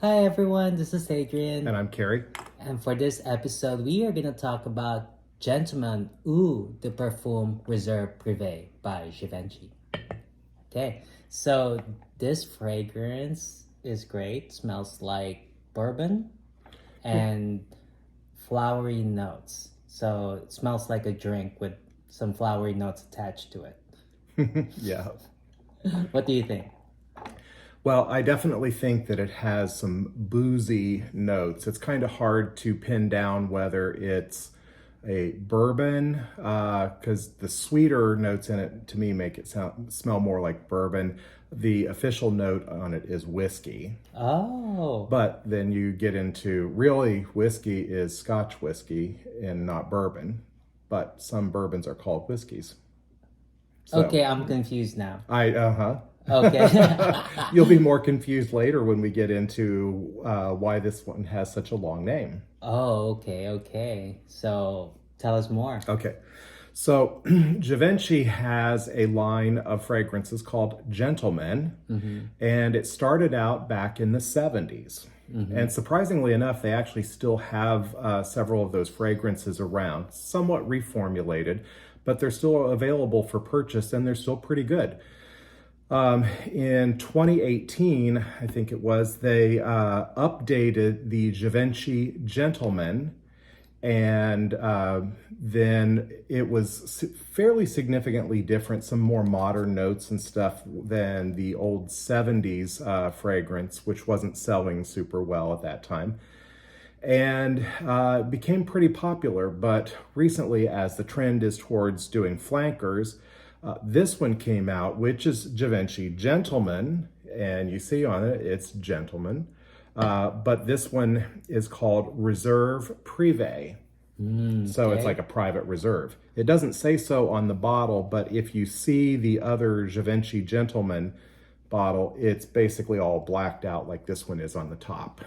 Hi everyone, this is Adrian. And I'm Carrie. And for this episode, we are going to talk about Gentleman Ooh, the Perfume Reserve Privee by Givenchy. Okay, so this fragrance is great, smells like bourbon and flowery notes. So it smells like a drink with some flowery notes attached to it. Yeah. What do you think? Well, I definitely think that it has some boozy notes. It's kind of hard to pin down whether it's a bourbon, because the sweeter notes in it to me make it smell more like bourbon. The official note on it is whiskey. Oh, But then you get into really whiskey is Scotch whiskey and not bourbon. But some bourbons are called whiskeys. So okay, I'm confused now. uh-huh. Okay. You'll be more confused later when we get into why this one has such a long name. Oh, okay. So tell us more. Okay, so Givenchy has a line of fragrances called Gentleman, and it started out back in the 70s. And surprisingly enough, they actually still have several of those fragrances around, somewhat reformulated, but they're still available for purchase and they're still pretty good. In 2018, I think it was, they updated the Givenchy Gentleman, and then it was fairly significantly different, some more modern notes and stuff than the old 70s fragrance, which wasn't selling super well at that time. And became pretty popular, but recently, as the trend is towards doing flankers, this one came out, which is Givenchy Gentleman, and you see on it, it's Gentleman. But this one is called Reserve Privee. So it's like a private reserve. It doesn't say so on the bottle, but if you see the other Givenchy Gentleman bottle, it's basically all blacked out like this one is on the top.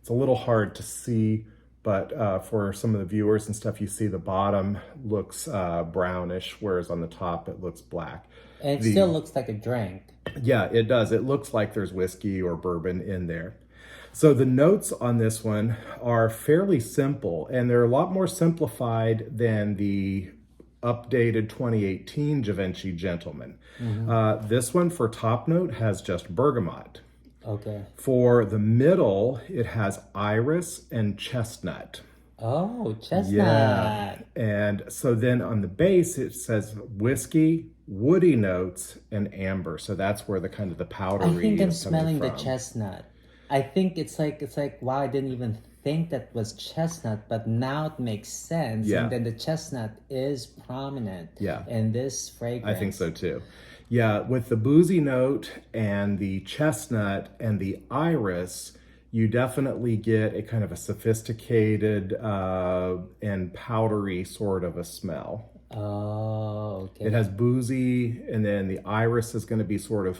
It's a little hard to see, but for some of the viewers and stuff, you see the bottom looks brownish, whereas on the top it looks black. And it still looks like a drink. Yeah, it does. It looks like there's whiskey or bourbon in there. So the notes on this one are fairly simple, and they're a lot more simplified than the updated 2018 Givenchy Gentleman. This one for top note has just bergamot. Okay. For the middle, it has iris and chestnut. Oh, chestnut. Yeah. And so then on the base, it says whiskey, woody notes, and amber. So that's where the kind of the powdery I think I'm is coming smelling the from. chestnut. I think it's like wow, I didn't even think that was chestnut, but now it makes sense. Yeah. And then the chestnut is prominent in this fragrance. I think so too. Yeah, with the boozy note and the chestnut and the iris, you definitely get a kind of a sophisticated and powdery sort of a smell. Oh, okay. It has boozy, and then the iris is going to be sort of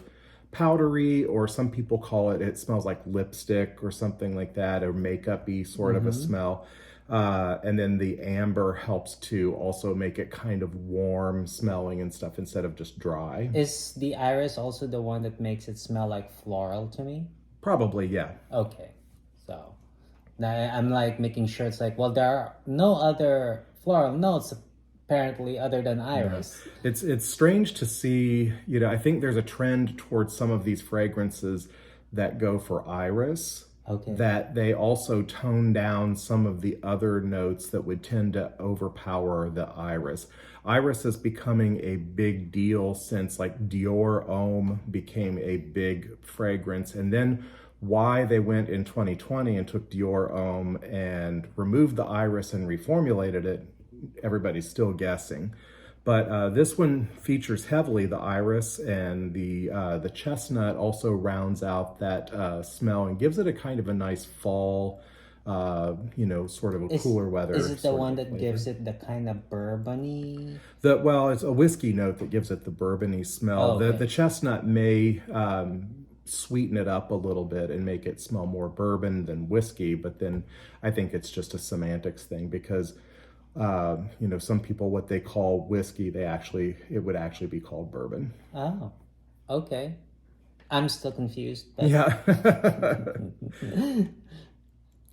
powdery, or some people call it, it smells like lipstick or something like that, or makeup-y sort of a smell. And then the amber helps to also make it kind of warm smelling and stuff instead of just dry. Is the iris also the one that makes it smell like floral to me? Probably, yeah. Okay. So now I'm like making sure it's like, well, there are no other floral notes apparently other than iris. It's strange to see, I think there's a trend towards some of these fragrances that go for iris. Okay. That they also tone down some of the other notes that would tend to overpower the iris. Iris is becoming a big deal since like Dior Homme became a big fragrance. And then why they went in 2020 and took Dior Homme and removed the iris and reformulated it, everybody's still guessing. But this one features heavily the iris, and the chestnut also rounds out that smell and gives it a kind of a nice fall, sort of a cooler weather. Is it the one that gives it the kind of bourbony? Well, it's a whiskey note that gives it the bourbony smell. Oh, okay. The chestnut may sweeten it up a little bit and make it smell more bourbon than whiskey, but then I think it's just a semantics thing, because some people, what they call whiskey, it would actually be called bourbon. Oh, okay. I'm still confused. But... Yeah.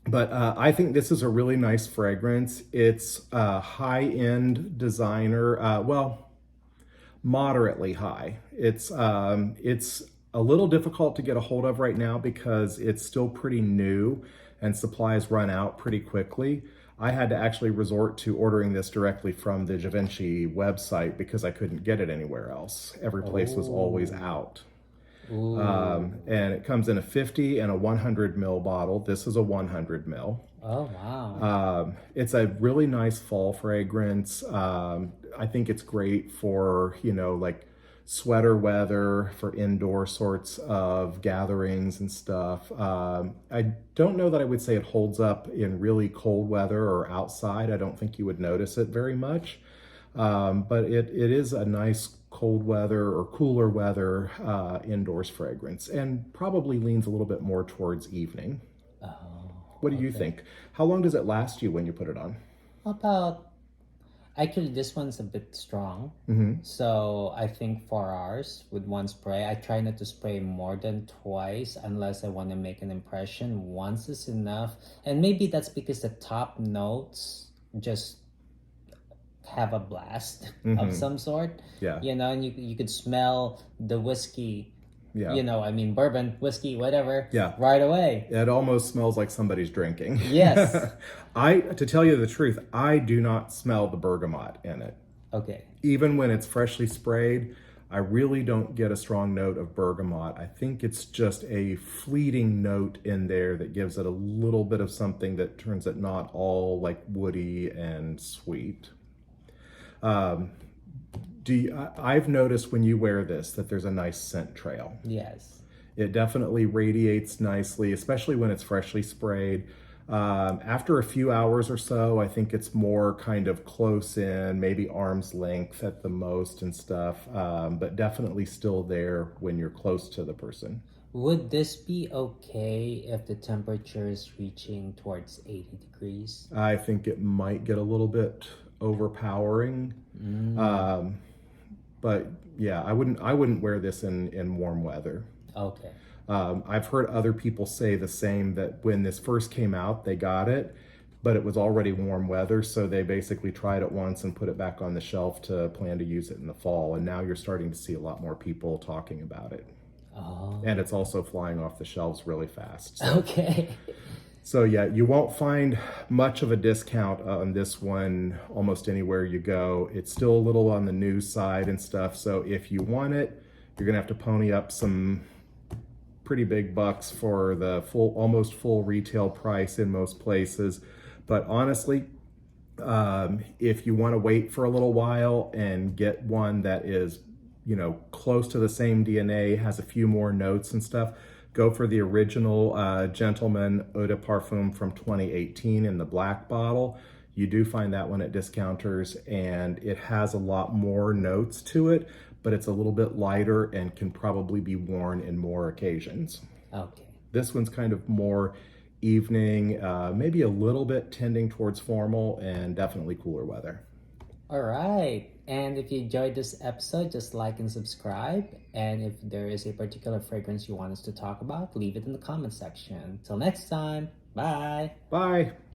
But I think this is a really nice fragrance. It's a high-end designer. Well, moderately high. It's a little difficult to get a hold of right now because it's still pretty new and supplies run out pretty quickly. I had to actually resort to ordering this directly from the Givenchy website because I couldn't get it anywhere else. Every place was always out. Ooh. And it comes in a 50 and a 100 ml bottle. This is a 100 ml. Oh, wow. It's a really nice fall fragrance. I think it's great for, like sweater weather, for indoor sorts of gatherings and stuff. I don't know that I would say it holds up in really cold weather or outside. I don't think you would notice it very much. But it is a nice cold weather or cooler weather indoors fragrance, and probably leans a little bit more towards evening. Oh, What do you okay. think? How long does it last you when you put it on? About, actually, this one's a bit strong. Mm-hmm. So I think 4 hours with one spray. I try not to spray more than twice unless I want to make an impression. Once is enough. And maybe that's because the top notes just have a blast of Mm-hmm. some sort, Yeah. and you could smell the whiskey, Yeah. I mean bourbon, whiskey, whatever, Yeah. right away. It almost smells like somebody's drinking. Yes. To tell you the truth, I do not smell the bergamot in it. Okay. Even when it's freshly sprayed, I really don't get a strong note of bergamot. I think it's just a fleeting note in there that gives it a little bit of something that turns it not all like woody and sweet. I've noticed when you wear this that there's a nice scent trail. Yes. It definitely radiates nicely, especially when it's freshly sprayed. After a few hours or so, I think it's more kind of close in, maybe arm's length at the most and stuff, but definitely still there when you're close to the person. Would this be okay if the temperature is reaching towards 80 degrees? I think it might get a little bit overpowering. Um, but yeah, I wouldn't wear this in warm weather. Okay. I've heard other people say the same, that when this first came out, they got it, but it was already warm weather, so they basically tried it once and put it back on the shelf to plan to use it in the fall. And now you're starting to see a lot more people talking about it. Oh. And it's also flying off the shelves really fast. So, Okay. so yeah, you won't find much of a discount on this one almost anywhere you go. It's still a little on the new side and stuff. So if you want it, you're gonna have to pony up some pretty big bucks for the almost full retail price in most places. But honestly, if you want to wait for a little while and get one that is, close to the same DNA, has a few more notes and stuff, go for the original Gentleman Eau de Parfum from 2018 in the black bottle. You do find that one at discounters, and it has a lot more notes to it, but it's a little bit lighter and can probably be worn in more occasions. Okay. This one's kind of more evening, maybe a little bit tending towards formal, and definitely cooler weather. All right. And if you enjoyed this episode, just like and subscribe. And if there is a particular fragrance you want us to talk about, leave it in the comment section. Till next time. Bye. Bye.